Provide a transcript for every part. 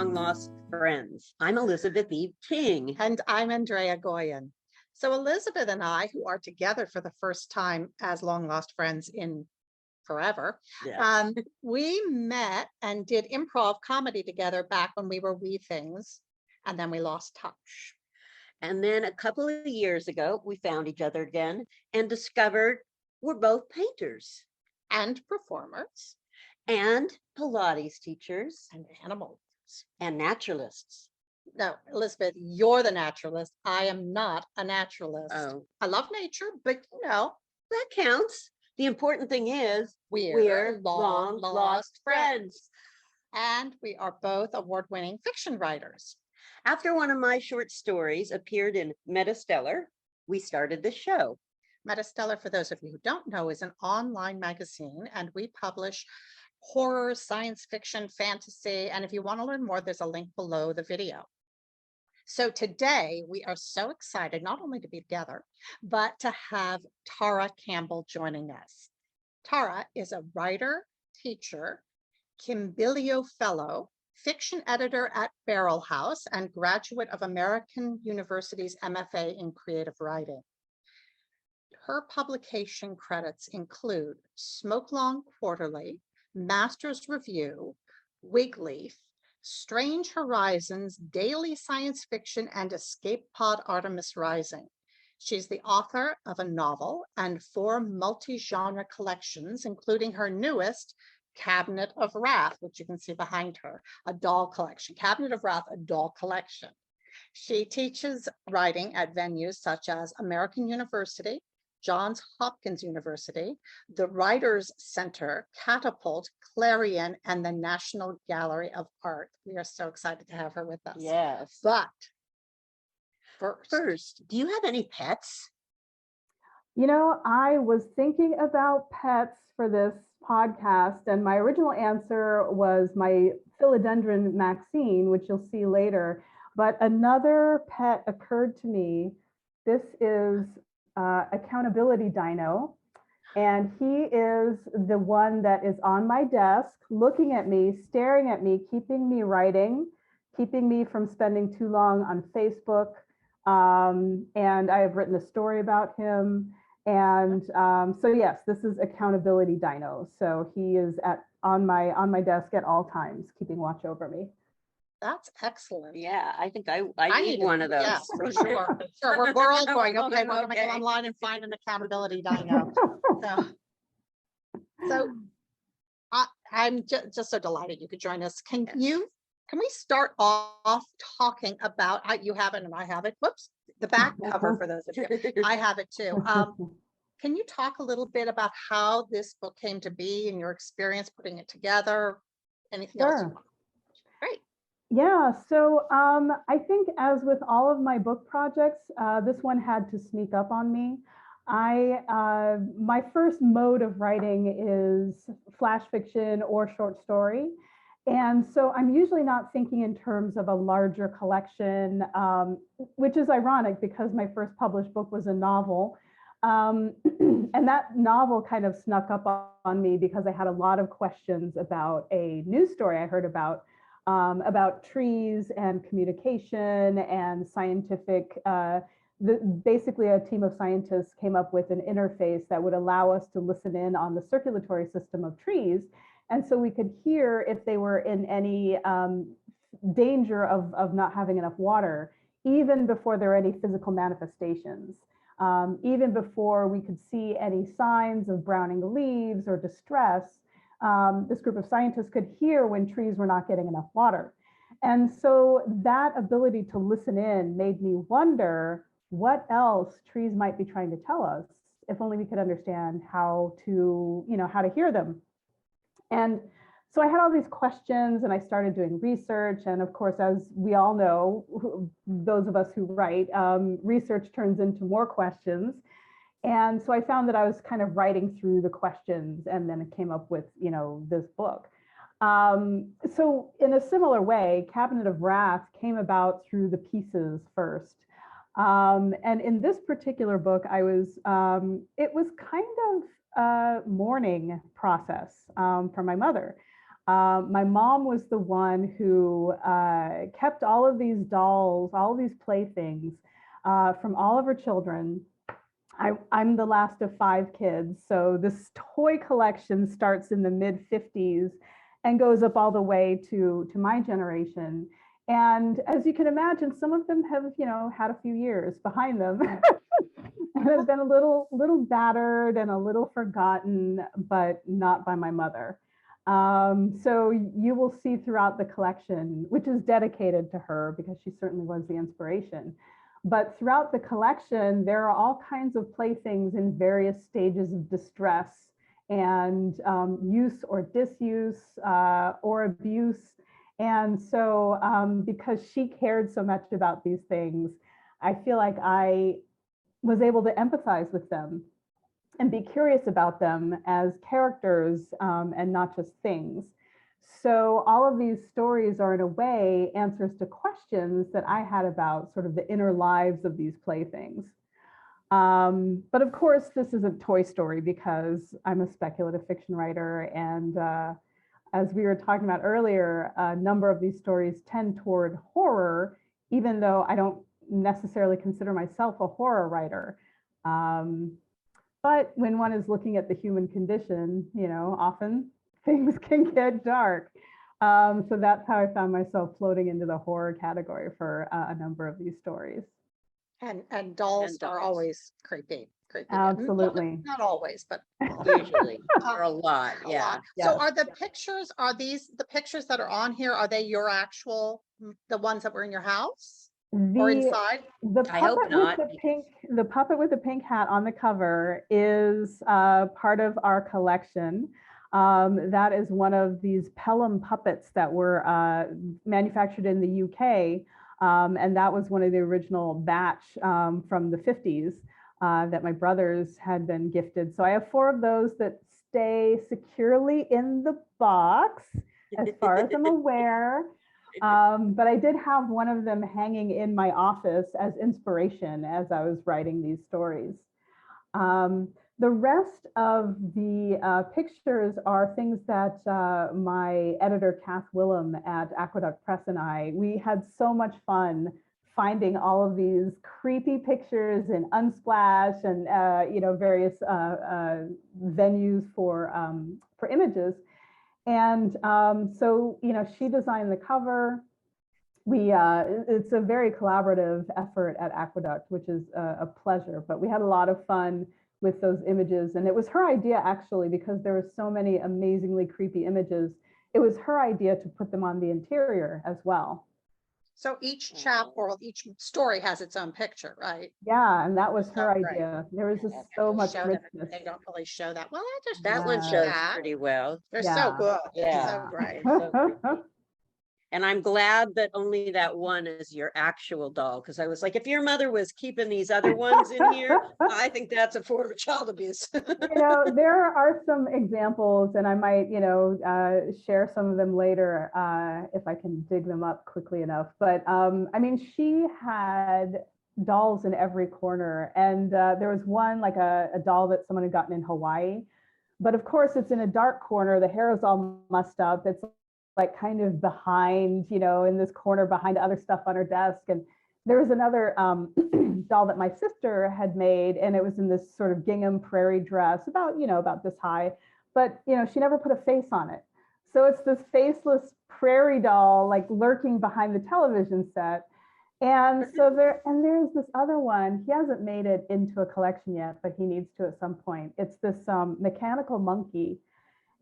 Long Lost Friends. I'm Elizabeth Eve King. And I'm Andrea Goyan. So Elizabeth and I, who are together for the first time as long lost friends in forever, we met and did improv comedy together back when we were wee things, and then we lost touch. And then a couple of years ago, we found each other again and discovered we're both painters. And performers. And Pilates teachers. And animals. And naturalists. No, Elizabeth, you're the naturalist. I am not a naturalist. Oh. I love nature, but that counts. The important thing is we're long lost friends. And we are both award-winning fiction writers. After one of my short stories appeared in MetaStellar, we started the show. MetaStellar, for those of you who don't know, is an online magazine, and we publish horror, science fiction, fantasy, and if you want to learn more, there's a link below the video. So today we are so excited not only to be together, but to have Tara Campbell joining us. Tara is a writer, teacher, Kimbilio Fellow, fiction editor at Barrel House, and graduate of American University's MFA in creative writing. Her publication credits include Smokelong Quarterly, Master's Review, Wigleaf, Strange Horizons, Daily Science Fiction, and Escape Pod Artemis Rising. She's the author of a novel and 4 multi-genre collections, including her newest, Cabinet of Wrath, which you can see behind her, a doll collection. Cabinet of Wrath, a doll collection. She teaches writing at venues such as American University, Johns Hopkins University, the Writers Center, Catapult, Clarion, and the National Gallery of Art. We are so excited to have her with us. Yes. But first, do you have any pets? I was thinking about pets for this podcast, and my original answer was my philodendron Maxine, which you'll see later. But another pet occurred to me. This is Accountability Dino, and he is the one that is on my desk looking at me, staring at me, keeping me writing, keeping me from spending too long on Facebook, and I have written a story about him. And so yes, this is Accountability Dino, so he is on my desk at all times, keeping watch over me. That's excellent. Yeah, I think I need one of those. Yeah, for sure. Sure. We're all going, okay, we're gonna go online and find an Accountability Dino. So I'm just so delighted you could join us. Can we start off talking about, you have it and I have it, whoops, the back cover for those of you, I have it too. Can you talk a little bit about how this book came to be and your experience putting it together? Anything else you want? Great. Yeah, so I think as with all of my book projects, this one had to sneak up on me. My first mode of writing is flash fiction or short story. And so I'm usually not thinking in terms of a larger collection, which is ironic because my first published book was a novel. And that novel kind of snuck up on me because I had a lot of questions about a news story I heard about trees and communication and scientific, basically a team of scientists came up with an interface that would allow us to listen in on the circulatory system of trees. And so we could hear if they were in any danger of not having enough water, even before there were any physical manifestations, even before we could see any signs of browning leaves or distress. This group of scientists could hear when trees were not getting enough water. And so that ability to listen in made me wonder what else trees might be trying to tell us, if only we could understand how to hear them. And so I had all these questions and I started doing research. And of course, as we all know, those of us who write, research turns into more questions. And so I found that I was kind of writing through the questions and then it came up with, this book. So in a similar way, Cabinet of Wrath came about through the pieces first. And in this particular book, it was kind of a mourning process for my mother. My mom was the one who kept all of these dolls, all of these playthings from all of her children. I'm the last of 5 kids, so this toy collection starts in the mid-50s and goes up all the way to my generation. And as you can imagine, some of them have, had a few years behind them and have been a little battered and a little forgotten, but not by my mother. So you will see throughout the collection, which is dedicated to her because she certainly was the inspiration. But throughout the collection, there are all kinds of playthings in various stages of distress and use or disuse or abuse. And so because she cared so much about these things, I feel like I was able to empathize with them and be curious about them as characters and not just things. So all of these stories are in a way answers to questions that I had about sort of the inner lives of these playthings. But of course, this isn't Toy Story because I'm a speculative fiction writer. And as we were talking about earlier, a number of these stories tend toward horror, even though I don't necessarily consider myself a horror writer. But when one is looking at the human condition, often things can get dark. So that's how I found myself floating into the horror category for a number of these stories. And dolls are always creepy. Absolutely. Not always, but Usually, or a lot, a yeah. lot. So are the pictures, the pictures that are on here, are they your actual, the ones that were in your house or inside? The I hope puppet not, with the puppet with the pink hat on the cover is part of our collection. That is one of these Pelham puppets that were manufactured in the UK. And that was one of the original batch from the 50s that my brothers had been gifted. So I have 4 of those that stay securely in the box, as far as I'm aware. But I did have one of them hanging in my office as inspiration as I was writing these stories. The rest of the pictures are things that my editor, Kath Willem at Aqueduct Press and we had so much fun finding all of these creepy pictures in Unsplash and various venues for images. And so she designed the cover. It's a very collaborative effort at Aqueduct, which is a pleasure, but we had a lot of fun with those images. And it was her idea, actually, because there were so many amazingly creepy images. It was her idea to put them on the interior as well. So each chapter or each story has its own picture, right? Yeah, and that was her idea. There was just so much richness. They don't really show that. Well, that one shows pretty well. They're so good. Yeah. So great. And I'm glad that only that one is your actual doll, because I was like, if your mother was keeping these other ones in here, I think that's a form of child abuse. There are some examples, and I might, share some of them later if I can dig them up quickly enough. But I mean, she had dolls in every corner, and there was one, like a doll that someone had gotten in Hawaii. But of course, it's in a dark corner. The hair is all mussed up. It's like kind of behind, in this corner behind other stuff on her desk. And there was another doll that my sister had made, and it was in this sort of gingham prairie dress, about this high, but she never put a face on it. So it's this faceless prairie doll, like lurking behind the television set. And so there's this other one. He hasn't made it into a collection yet, but he needs to at some point. It's this mechanical monkey,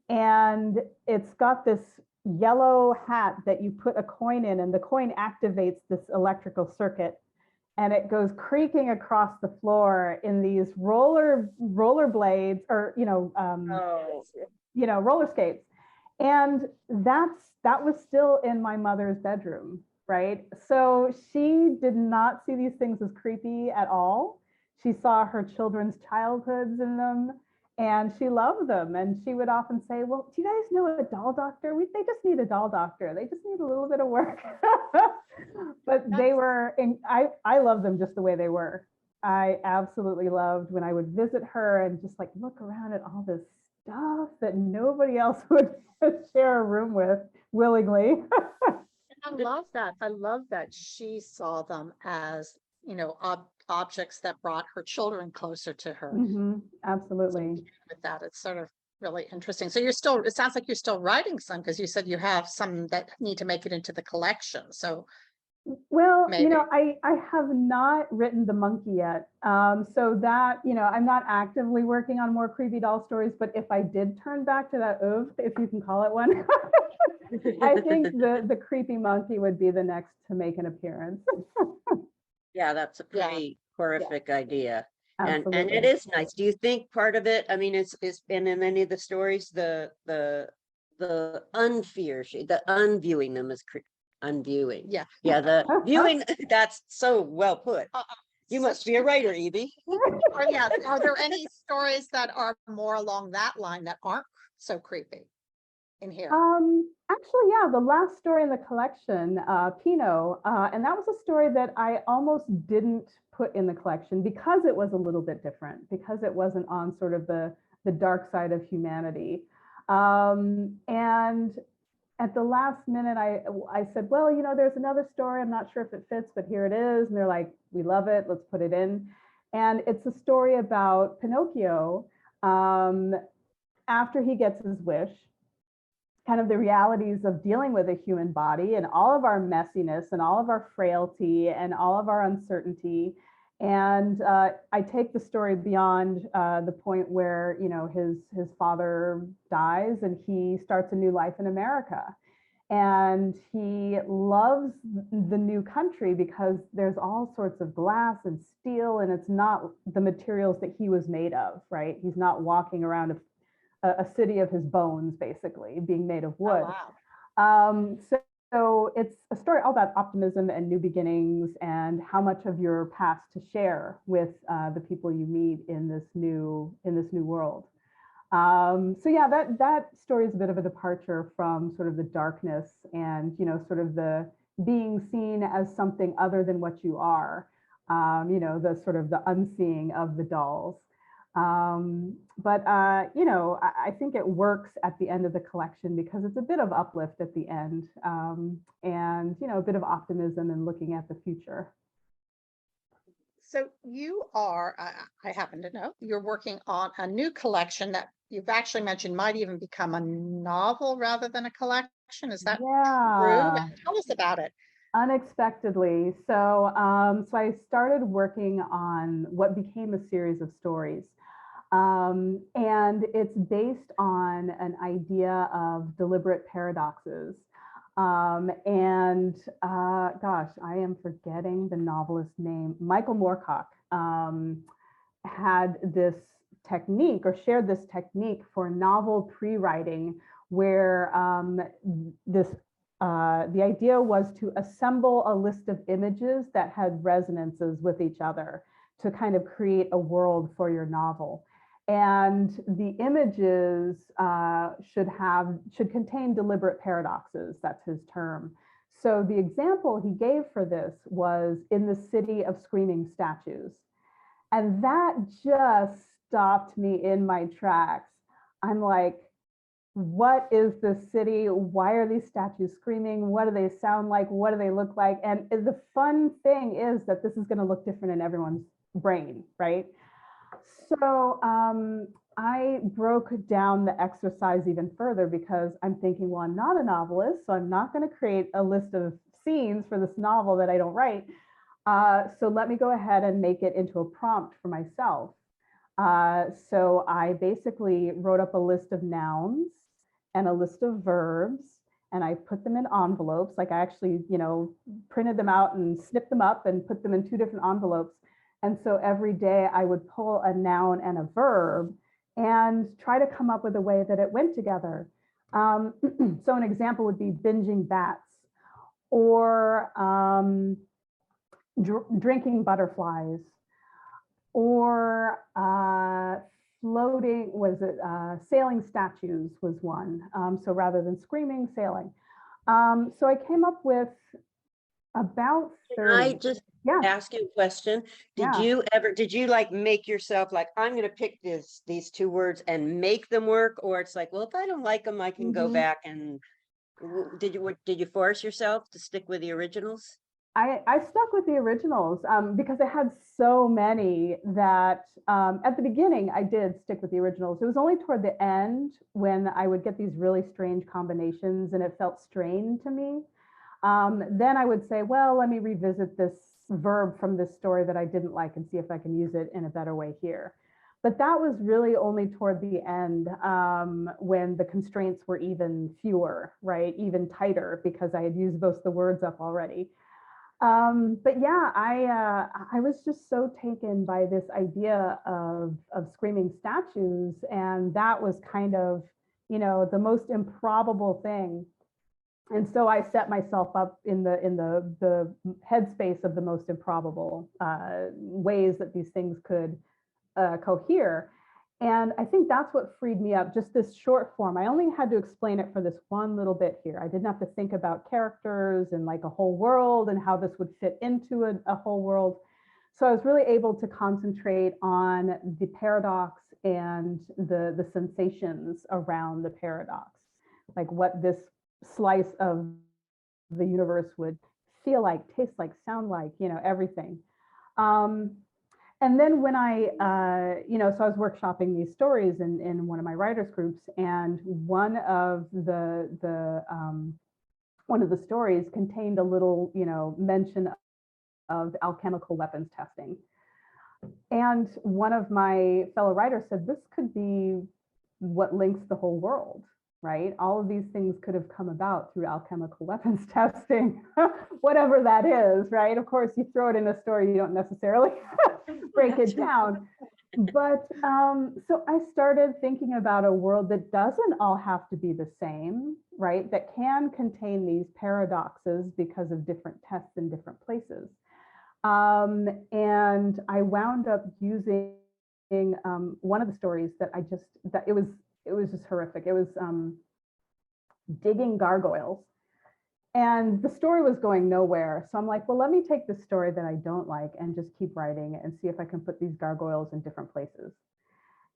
and it's got this yellow hat that you put a coin in, and the coin activates this electrical circuit, and it goes creaking across the floor in these roller blades, or roller skates. And that was still in my mother's bedroom, right? So she did not see these things as creepy at all. She saw her children's childhoods in them, and she loved them. And she would often say, well, do you guys know a doll doctor? They just need a doll doctor. They just need a little bit of work. But they were, I love them just the way they were. I absolutely loved when I would visit her and just like look around at all this stuff that nobody else would share a room with willingly. I love that. I love that she saw them as, you know, objects that brought her children closer to her. So Absolutely. with that, it's sort of really interesting. So you're still, it sounds like you're still writing some, because you said you have some that need to make it into the collection. So Well, maybe. you know, I have not written The Monkey yet. So that, you know, I'm not actively working on more creepy doll stories, but if I did turn back to that oeuvre, if you can call it one, I think the creepy monkey would be the next to make an appearance. Yeah, that's a Yeah. pretty horrific idea. And it Absolutely. is nice. Do you think part of it, I mean, it's been in any of the stories, the unfear, the unviewing them as unviewing. Yeah. Yeah, the viewing, that's so well put. You must be a writer, Evie. Or yeah, are there any stories that are more along that line that aren't so creepy in here? Actually, yeah, the last story in the collection, Pinot, and that was a story that I almost didn't put in the collection because it was a little bit different, because it wasn't on sort of the dark side of humanity. And at the last minute, I said, well, you know, there's another story. I'm not sure if it fits, but here it is. And they're like, we love it. Let's put it in. And it's a story about Pinocchio after he gets his wish, kind of the realities of dealing with a human body and all of our messiness and all of our frailty and all of our uncertainty. And I take the story beyond the point where, you know, his father dies and he starts a new life in America. And he loves the new country because there's all sorts of glass and steel, and it's not the materials that he was made of, right? He's not walking around a city of his bones, basically, being made of wood. Oh, wow. So it's a story all about optimism and new beginnings and how much of your past to share with the people you meet in this new world. So yeah, that story is a bit of a departure from sort of the darkness and, you know, sort of the being seen as something other than what you are, you know, the sort of the unseeing of the dolls. But you know, I think it works at the end of the collection because it's a bit of uplift at the end, and, you know, a bit of optimism and looking at the future. So you are, I happen to know, you're working on a new collection that you've actually mentioned might even become a novel rather than a collection. Is that true? Yeah. Tell us about it. Unexpectedly. So I started working on what became a series of stories. And it's based on an idea of deliberate paradoxes. Gosh, I am forgetting the novelist's name. Michael Moorcock had this technique, or shared this technique, for novel pre-writing, where the idea was to assemble a list of images that had resonances with each other to kind of create a world for your novel. And the images should contain deliberate paradoxes. That's his term. So the example he gave for this was in the city of screaming statues. And that just stopped me in my tracks. I'm like, what is this city? Why are these statues screaming? What do they sound like? What do they look like? And the fun thing is that this is going to look different in everyone's brain, right? So I broke down the exercise even further, because I'm thinking, well, I'm not a novelist, so I'm not going to create a list of scenes for this novel that I don't write. So let me go ahead and make it into a prompt for myself. So I basically wrote up a list of nouns and a list of verbs, and I put them in envelopes. Like, I actually, you know, printed them out and snipped them up and put them in 2 different envelopes. And so every day I would pull a noun and a verb and try to come up with a way that it went together. So an example would be binging bats, or drinking butterflies, or floating, sailing statues was one. So rather than screaming, sailing. So I came up with about 30. I just Yeah, ask you a question? yeah. Did you like make yourself like, I'm gonna pick these two words and make them work? Or it's like, well, if I don't like them, I can go Mhm. back and did you force yourself to stick with the originals? I stuck with the originals because I had so many that at the beginning I did stick with the originals. It was only toward the end when I would get these really strange combinations and it felt strained to me. Then I would say, well, let me revisit this verb from this story that I didn't like and see if I can use it in a better way here. But that was really only toward the end when the constraints were even fewer, right? Even tighter because I had used most of the words up already. But yeah, I was just so taken by this idea of screaming statues, and that was kind of, the most improbable thing. And so I set myself up in the headspace of the most improbable ways that these things could cohere. And I think that's what freed me up, just this short form. I only had to explain it for this one little bit here. I didn't have to think about characters and like a whole world and how this would fit into a whole world. So I was really able to concentrate on the paradox and the sensations around the paradox, like what this slice of the universe would feel like, taste like, sound like, everything. Um, and then when so I was workshopping these stories in one of my writers groups, and one of the stories contained a little, mention of alchemical weapons testing. And one of my fellow writers said, this could be what links the whole world, right? All of these things could have come about through alchemical weapons testing, whatever that is, right? Of course, you throw it in a story, you don't necessarily break it down. But so I started thinking about a world that doesn't all have to be the same, right? That can contain these paradoxes because of different tests in different places. And I wound up using one of the stories that it was just horrific. It was digging gargoyles. And the story was going nowhere. So I'm like, well, let me take this story that I don't like and just keep writing and see if I can put these gargoyles in different places.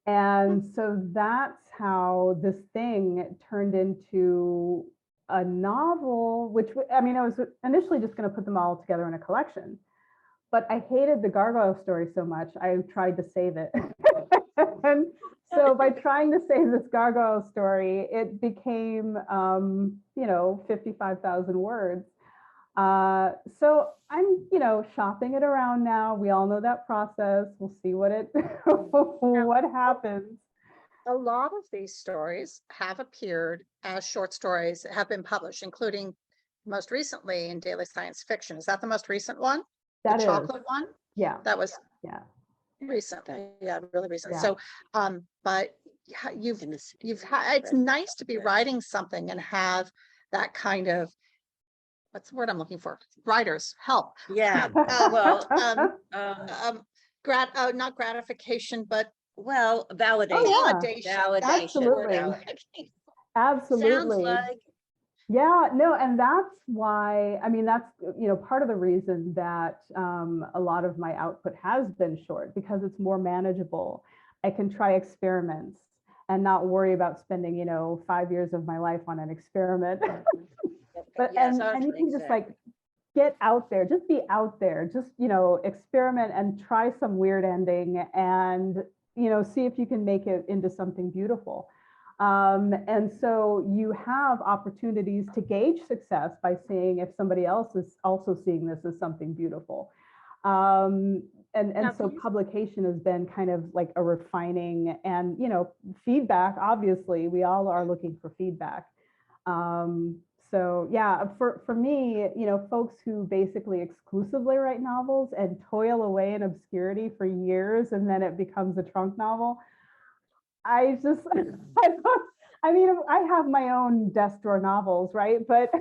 And so that's how this thing turned into a novel, which, I mean, I was initially just going to put them all together in a collection. But I hated the gargoyle story so much, I tried to save it. And so by trying to save this gargoyle story, it became, 55,000 words. So I'm, shopping it around now. We all know that process. We'll see what what happens. A lot of these stories have appeared as short stories, have been published, including most recently in Daily Science Fiction. Is that the most recent one? That The is, chocolate one? yeah, That was yeah, recent. Yeah, really recent. yeah. So, but you've had, it's nice to be writing something and have that kind of, what's the word I'm looking for? Writers help. Yeah. Not gratification, but Validation. Oh, validation. Validation. That's the word I'm Absolutely. looking for. Sounds Absolutely. like Yeah, no, and that's why, I mean, that's, part of the reason that a lot of my output has been short, because it's more manageable. I can try experiments and not worry about spending, 5 years of my life on an experiment. But yes, and you can just like get out there, just be out there, just, experiment and try some weird ending and, see if you can make it into something beautiful. And so you have opportunities to gauge success by seeing if somebody else is also seeing this as something beautiful. And so publication has been kind of like a refining and, feedback. Obviously, we all are looking for feedback. So yeah, for me, folks who basically exclusively write novels and toil away in obscurity for years, and then it becomes a trunk novel. I just, I mean, I have my own desk drawer novels, right? But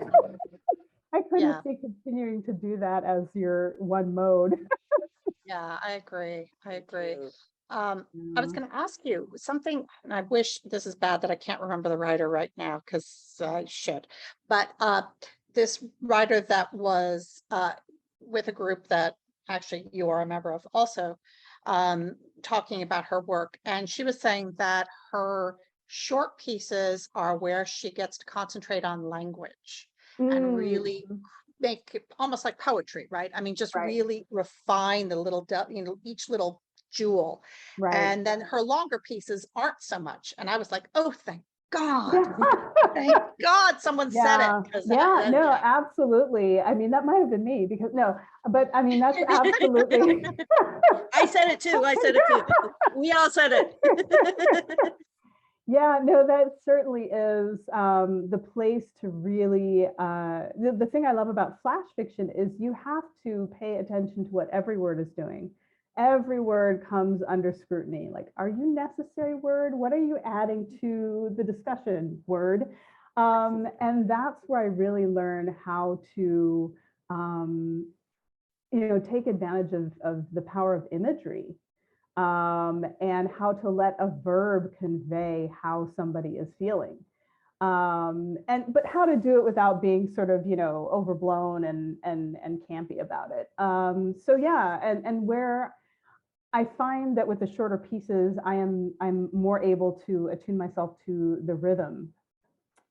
I couldn't see continuing to do that as your one mode. Yeah, I agree. I was going to ask you something, and I wish, this is bad that I can't remember the writer right now because I should, but this writer that was with a group that actually you are a member of also, talking about her work. And she was saying that her short pieces are where she gets to concentrate on language and really make it almost like poetry, right? I mean, just Right. really refine the little, each little jewel. Right. And then her longer pieces aren't so much. And I was like, oh, thank God. Thank God someone said Yeah, it. 'cause yeah, no, yeah. absolutely. I mean, that might have been me because no, but I mean, that's absolutely. I said it too. I said it too. We all said it. Yeah, no, that certainly is the place to really, the thing I love about flash fiction is you have to pay attention to what every word is doing. Every word comes under scrutiny. Like, are you necessary word? What are you adding to the discussion word? And that's where I really learn how to, take advantage of the power of imagery. And how to let a verb convey how somebody is feeling. But how to do it without being sort of, overblown and campy about it. So yeah, and where I find that with the shorter pieces, I'm more able to attune myself to the rhythm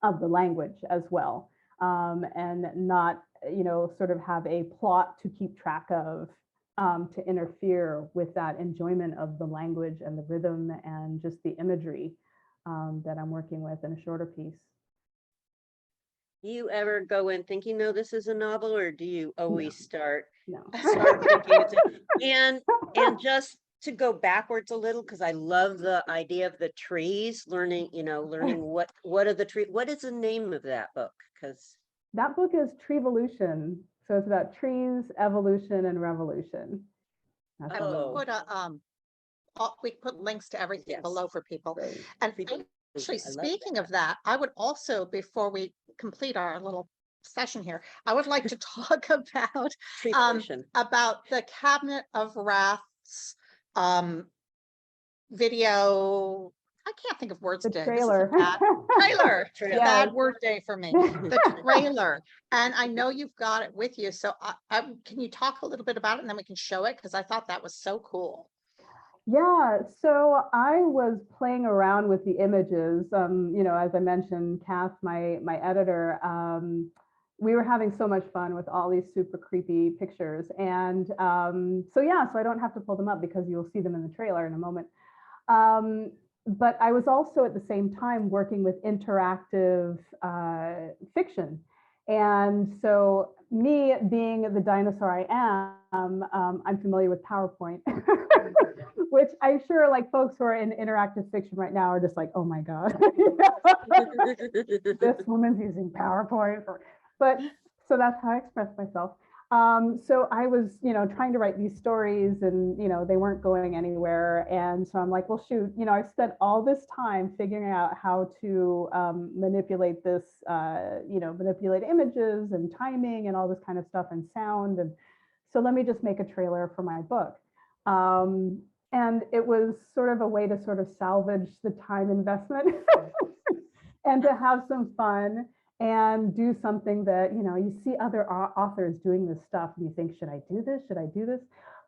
of the language as well. And not, sort of have a plot to keep track of to interfere with that enjoyment of the language and the rhythm and just the imagery that I'm working with in a shorter piece. You ever go in thinking, no, this is a novel, or do you always start No. thinking it's and just to go backwards a little, because I love the idea of the trees, learning what are the trees, what is the name of that book? Because that book is Treevolution. So it's about trees, evolution, and revolution. That's And Oh. we put we put links to everything Yes. below for people. great. And Treevolution, actually, I love speaking of that, I would also, before we complete our little session here, I would like to talk about Treevolution. about the Cabinet of Wrath's video. I can't think of words The today. trailer. This is a bad trailer. It's a Trailer. bad Yes. word day for me. The trailer. And I know you've got it with you. So can you talk a little bit about it and then we can show it? Because I thought that was so cool. Yeah, so I was playing around with the images. As I mentioned, Kath, my editor, we were having so much fun with all these super creepy pictures. And so I don't have to pull them up because you'll see them in the trailer in a moment. But I was also at the same time working with interactive fiction. And so me being the dinosaur I am, I'm familiar with PowerPoint, which I'm sure like folks who are in interactive fiction right now are just like, oh my God, this woman's using PowerPoint. But so that's how I express myself. So I was, trying to write these stories and, they weren't going anywhere. And so I'm like, well, shoot, I've spent all this time figuring out how to manipulate this, manipulate images and timing and all this kind of stuff and sound. And so let me just make a trailer for my book. And it was sort of a way to sort of salvage the time investment and to have some fun. And do something that, you see other authors doing this stuff and you think, should I do this? Should I do this?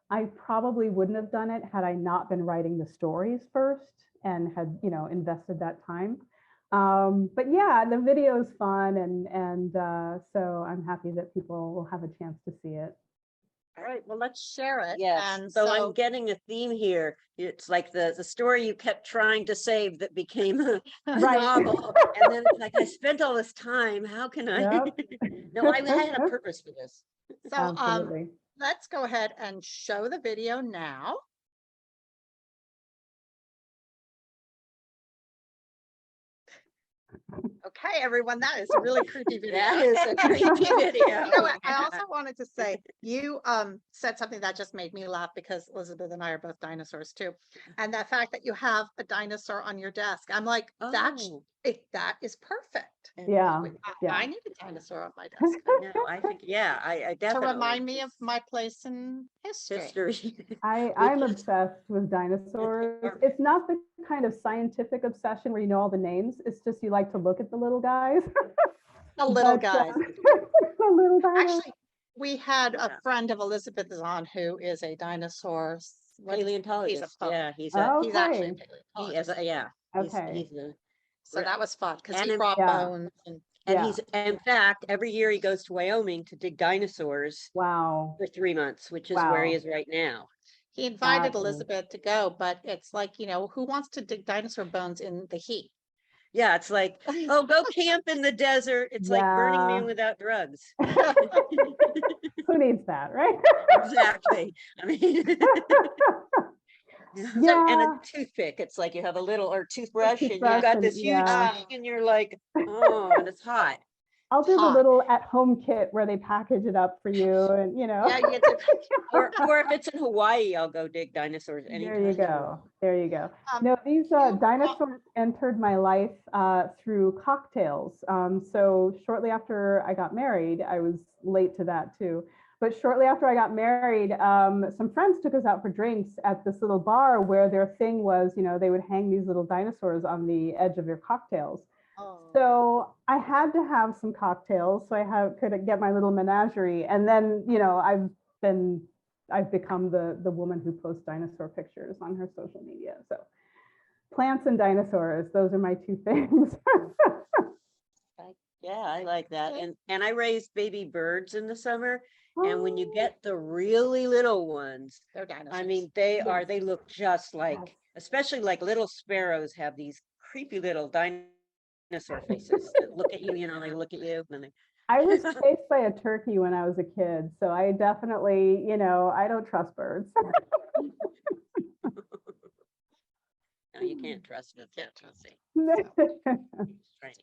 I probably wouldn't have done it had I not been writing the stories first and had, invested that time. But yeah, the video is fun. And so I'm happy that people will have a chance to see it. All right, well, let's share it. Yes. And So I'm getting a theme here. It's like the story you kept trying to save that became a Right. novel. And then it's like, I spent all this time. How can I? Yep. No, I had a purpose for this. so Absolutely. let's go ahead and show the video now. Okay, everyone, that is a really creepy video. That is a creepy video. I also wanted to say, you said something that just made me laugh because Elizabeth and I are both dinosaurs too. And the fact that you have a dinosaur on your desk, I'm like, that is perfect. Yeah. I need a dinosaur on my desk. No, I think, I definitely. To remind me of my place in history. I'm obsessed with dinosaurs. It's not the kind of scientific obsession where you know all the names. It's just you like to look at the little guys. The little guys. The little guys. Actually, We had a Yeah. friend of Elizabeth's on who is a dinosaur. Paleontologist. poet. Yeah, he's He's actually a Okay. he is paleontologist. yeah. Okay. He's a So that was fun because and he in- brought Yeah. bones and and Yeah. he's in fact every year he goes to Wyoming to dig dinosaurs Wow. for 3 months, which is where he Wow. is right now. he invited That is- Elizabeth to go, but it's like, who wants to dig dinosaur bones in the heat? Yeah, it's like, oh, go camp in the desert. It's like Burning Man Yeah. without drugs. Who needs that, right? Exactly. I mean, and a Yeah. toothpick. It's like you have a little or toothbrush and toothbrush you've got and- this huge yeah. thing and you're like, oh, and it's hot. I'll do the hot. little at-home kit where they package it up for you, and Yeah, you get to, Or if it's in Hawaii, I'll go dig dinosaurs anytime. there you go. There you go. Um, No, these you- dinosaurs entered my life through cocktails. So shortly after I got married, I was late to that too. But shortly after I got married, some friends took us out for drinks at this little bar where their thing was, they would hang these little dinosaurs on the edge of your cocktails. oh, So I had to have some cocktails, so could get my little menagerie. And then, I've become the woman who posts dinosaur pictures on her social media. So plants and dinosaurs, those are my two things. Yeah, I like that. Okay. And I raised baby birds in the summer. And when you get the really little ones, they're dinosaurs. I mean, they look just like, especially like little sparrows have these creepy little dinosaur faces that look at you, they look at you and they, I was chased by a turkey when I was a kid, so I definitely, I don't trust birds. no, you can't trust it. Can't trust it. Right.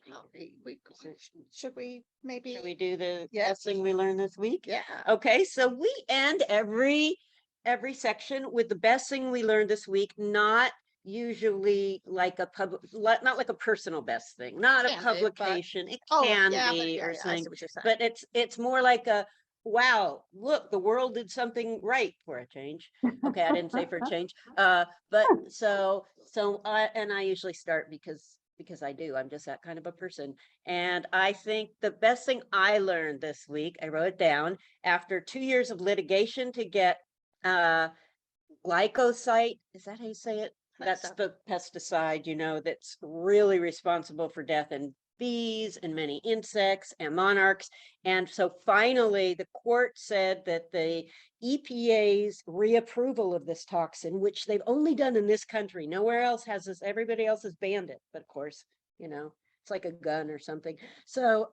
Should we maybe? Should we do the Yes. best thing we learned this week? Yeah. Okay, so we end every section with the best thing we learned this week, not usually like not like a personal best thing, not a Can be, but- publication. It Oh, can yeah, but be yeah, or yeah, I something, see what you're saying. but it's more like a wow, look, the world did something right for a change. Okay, I didn't say for a change. But so I usually start because I do. I'm just that kind of a person. And I think the best thing I learned this week, I wrote it down, after 2 years of litigation to get glyphosate, is that how you say it? That's so. the pesticide, that's really responsible for death in bees and many insects and monarchs. And so finally, the court said that the EPA's reapproval of this toxin, which they've only done in this country, nowhere else has this, everybody else has banned it. But of course, it's like a gun or something. So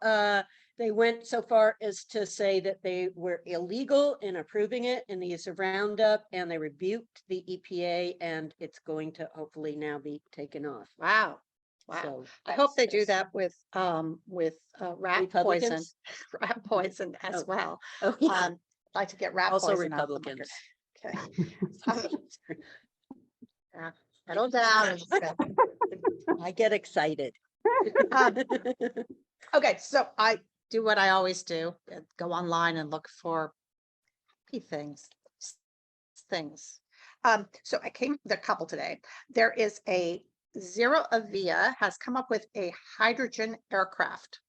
they went so far as to say that they were illegal in approving it in the use of Roundup, and they rebuked the EPA, and it's going to hopefully now be taken off. Wow. Wow. So I hope they that's- do that with rat poison, Republicans? rat poison as Oh. well. Oh, yeah. I'd like to get rat Also poison out of the Republicans. market. Okay. Yeah, settle down. I get excited. Um, Okay, so I do what I always do, go online and look for things. So I came the couple today. There is a Zero Avia has come up with a hydrogen aircraft.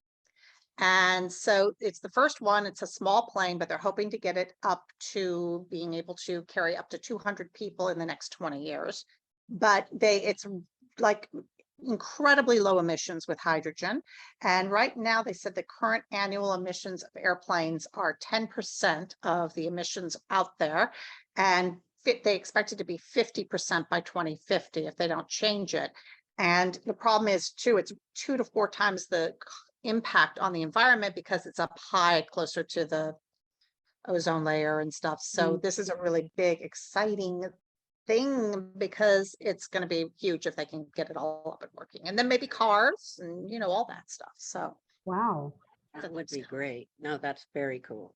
And so it's the first one. It's a small plane, but they're hoping to get it up to being able to carry up to 200 people in the next 20 years. But it's like incredibly low emissions with hydrogen. And right now they said the current annual emissions of airplanes are 10% of the emissions out there. And they expect it to be 50% by 2050 if they don't change it. And the problem is too, it's 2 to 4 times the impact on the environment because it's up high, closer to the ozone layer and stuff. So this is a really big, exciting thing because it's going to be huge if they can get it all up and working. And then maybe cars and all that stuff. So Wow. That would be great. No, that's very cool.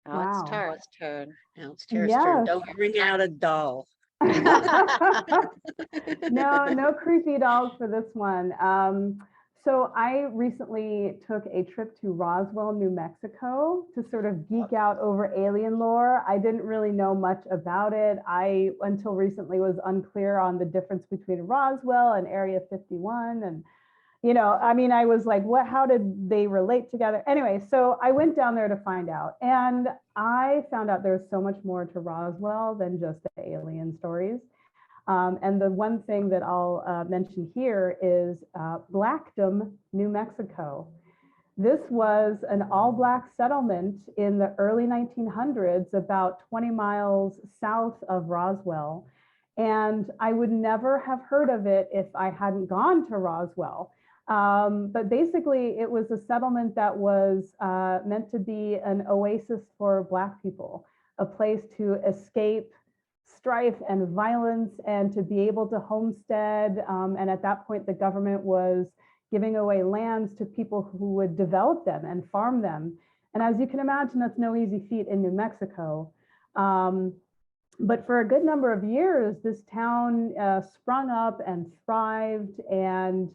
now Wow. it's Tara's turn. Now it's Tara's turn. Yes. Don't bring out a doll. No creepy dolls for this one. So I recently took a trip to Roswell, New Mexico to sort of geek out over alien lore. I didn't really know much about it. I, until recently, was unclear on the difference between Roswell and Area 51 and you know, I mean, I was like, what, how did they relate together? Anyway, so I went down there to find out, and I found out there's so much more to Roswell than just the alien stories. And the one thing that I'll mention here is Blackdom, New Mexico. This was an all-Black settlement in the early 1900s, about 20 miles south of Roswell. And I would never have heard of it if I hadn't gone to Roswell. But basically, it was a settlement that was meant to be an oasis for Black people, a place to escape strife and violence and to be able to homestead. And at that point, the government was giving away lands to people who would develop them and farm them. And as you can imagine, that's no easy feat in New Mexico. But for a good number of years, this town sprung up and thrived. And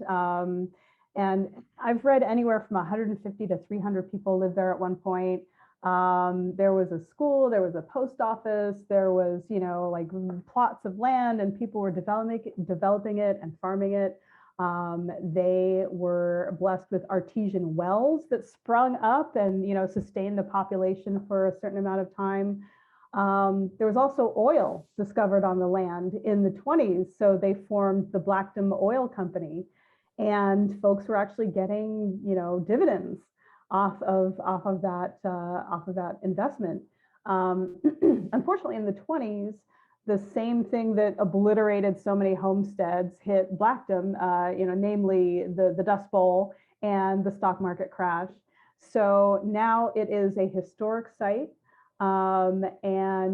I've read anywhere from 150 to 300 people lived there at one point. There was a school, there was a post office, there was, you know, like plots of land, and people were developing it and farming it. They were blessed with artesian wells that sprung up and, you know, sustained the population for a certain amount of time. There was also oil discovered on the land in the 20s. So they formed the Blackdom Oil Company, and folks were actually getting, you know, dividends off of that investment. Unfortunately, in the 20s, the same thing that obliterated so many homesteads hit Blackdom, you know, namely the Dust Bowl and the stock market crash. So now it is a historic site. And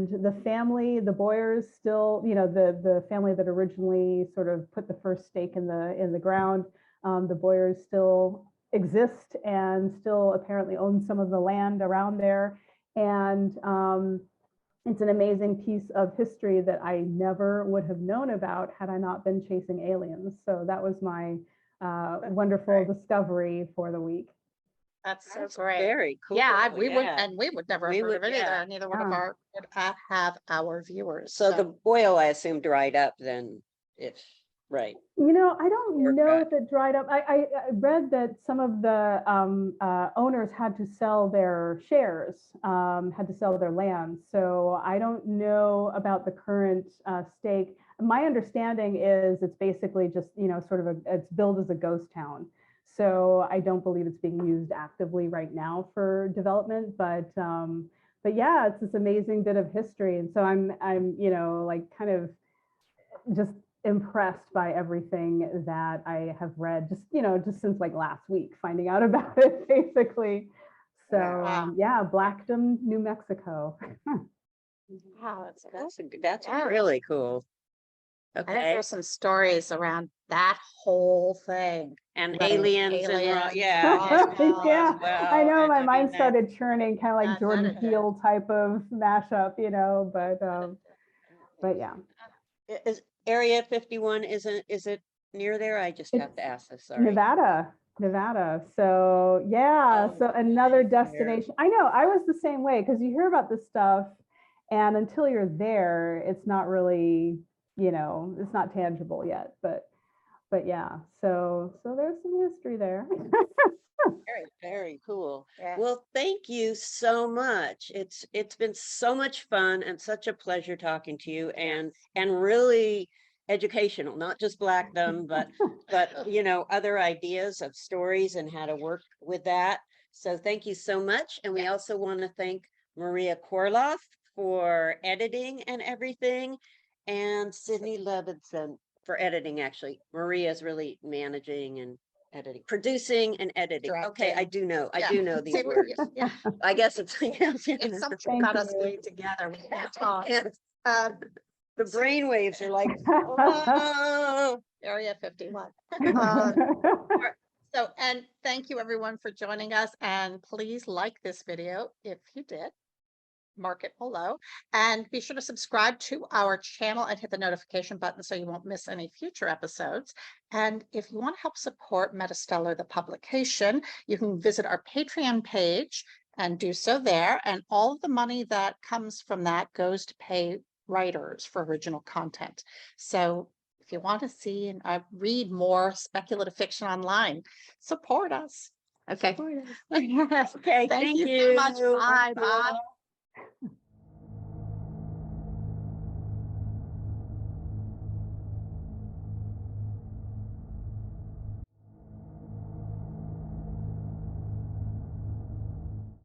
the family, the Boyers, still, you know, the family that originally sort of put the first stake in the ground, the Boyers still exist and still apparently own some of the land around there. And it's an amazing piece of history that I never would have known about had I not been chasing aliens. So that was my wonderful discovery for the week. That's so That's great. very cool. Yeah, we would, yeah. and we would never We have heard would- of it either. yeah. Neither one of our would have our viewers. So the oil, I assume, dried up then, if, right. You know, I don't Or know cut. if it dried up. I read that some of the owners had to sell their shares, had to sell their land. So I don't know about the current stake. My understanding is it's basically just, you know, sort of it's billed as a ghost town. So I don't believe it's being used actively right now for development, but yeah, it's this amazing bit of history. And so I'm, you know, like kind of just impressed by everything that I have read, just, you know, just since like last week, finding out about it basically. So yeah, Blackdom, New Mexico. Wow, That's Yeah. really cool. I think Okay, there's some stories around that whole thing. and Right. aliens and Aliens, yeah. Roswell Yeah, as well, I know and my mean, mind that- started churning, kind of like That Jordan it did. Peele type of mashup, you know, but yeah. Is Area 51, is it near there? I just have It's to ask this, sorry. Nevada. So yeah, Oh, so another nice there. destination. I know, I was the same way, because you hear about this stuff and until you're there, it's not really, you know, it's not tangible yet, but yeah, so there's some history there. Very, very cool. Yeah. Well, thank you so much. It's been so much fun and such a pleasure talking to you, and really educational, not just Blackdom, but you know, other ideas of stories and how to work with that. So thank you so much. And we also want to thank Maria Korloff for editing and everything, and Sydney Levinson for editing. Actually, Maria's really managing and editing, producing and editing. Okay, I do know these See, words. yeah, I guess it's it's something Thank got us you. glued together. We can't talk. Yes, Um, the brain waves are like, oh. Area 51. So, and thank you everyone for joining us, and please like this video if you did. Mark it below, and be sure to subscribe to our channel and hit the notification button so you won't miss any future episodes. And if you want to help support MetaStellar, the publication, you can visit our Patreon page and do so there. And all of the money that comes from that goes to pay writers for original content. So if if you want to see and read more speculative fiction online, support us. Okay. Support us. Okay, Thank you so much. Bye. Bye.